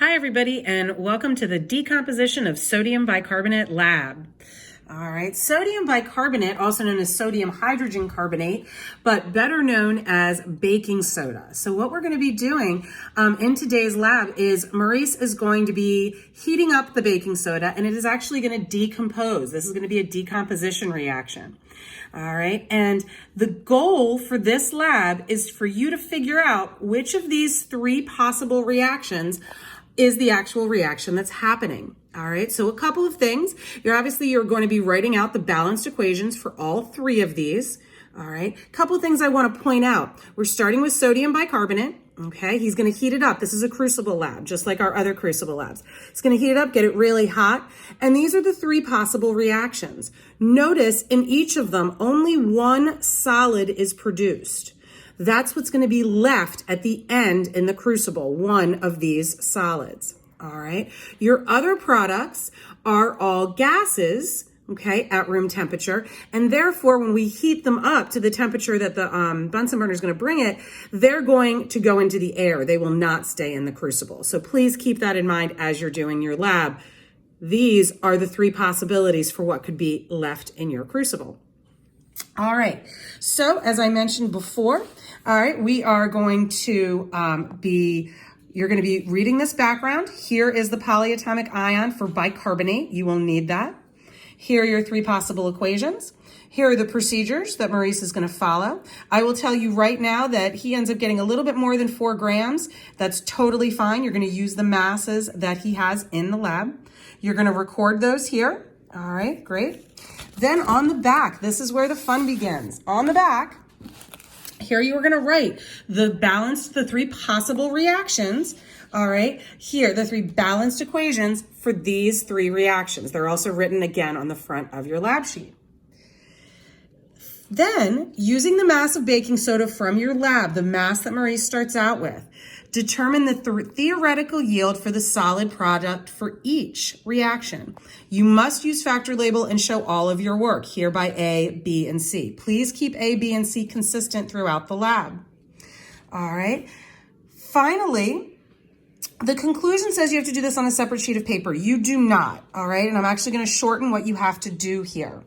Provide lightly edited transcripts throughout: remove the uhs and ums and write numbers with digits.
Hi everybody, and welcome to the decomposition of sodium bicarbonate lab. All right, sodium bicarbonate, also known as sodium hydrogen carbonate, but better known as baking soda. So what we're going to be doing in today's lab is Maurice is going to be heating up the baking soda, and it is actually going to decompose. This is going to be a decomposition reaction. All right, and the goal for this lab is for you to figure out which of these three possible reactions is the actual reaction that's happening. All right, so a couple of things. You're going to be writing out the balanced equations for all three of these. All right, a couple of things I want to point out. We're starting with sodium bicarbonate. Okay, he's going to heat it up. This is a crucible lab, just like our other crucible labs. He's going to heat it up, get it really hot. And these are the three possible reactions. Notice in each of them, only one solid is produced. That's what's going to be left at the end in the crucible, one of these solids. All right. Your other products are all gases, okay, at room temperature. And therefore, when we heat them up to the temperature that the Bunsen burner is going to bring it, they're going to go into the air. They will not stay in the crucible. So please keep that in mind as you're doing your lab. These are the three possibilities for what could be left in your crucible. All right, so as I mentioned before, all right, we are going to you're going to be reading this background. Here is the polyatomic ion for bicarbonate. You will need that. Here are your three possible equations. Here are the procedures that Maurice is going to follow. I will tell you right now that he ends up getting a little bit more than 4 grams. That's totally fine. You're going to use the masses that he has in the lab. You're going to record those here. All right, great. Then on the back, this is where the fun begins. On the back, here you are going to write the three possible reactions. All right, here, the three balanced equations for these three reactions. They're also written again on the front of your lab sheet. Then, using the mass of baking soda from your lab, the mass that Maurice starts out with, determine the theoretical yield for the solid product for each reaction. You must use factor label and show all of your work, here by A, B, and C. Please keep A, B, and C consistent throughout the lab. All right. Finally, the conclusion says you have to do this on a separate sheet of paper. You do not, all right? And I'm actually going to shorten what you have to do here.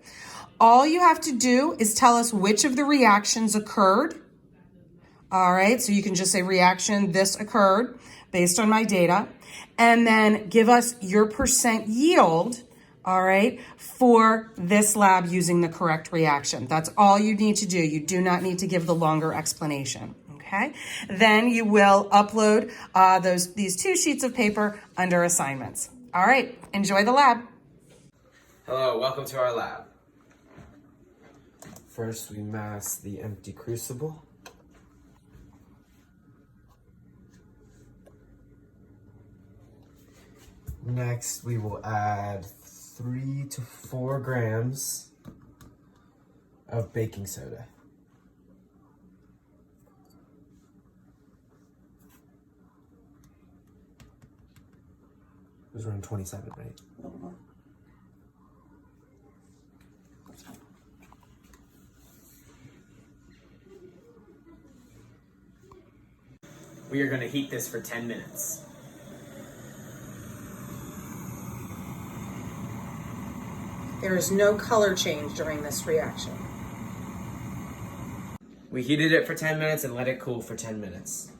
All you have to do is tell us which of the reactions occurred. All right, so you can just say reaction, this occurred based on my data, and then give us your percent yield, all right, for this lab using the correct reaction. That's all you need to do. You do not need to give the longer explanation, okay? Then you will upload these 2 sheets of paper under assignments. All right, enjoy the lab. Hello, welcome to our lab. First, we mass the empty crucible. Next, we will add 3 to 4 grams of baking soda. It was around 27, right? We are going to heat this for 10 minutes. There is no color change during this reaction. We heated it for 10 minutes and let it cool for 10 minutes.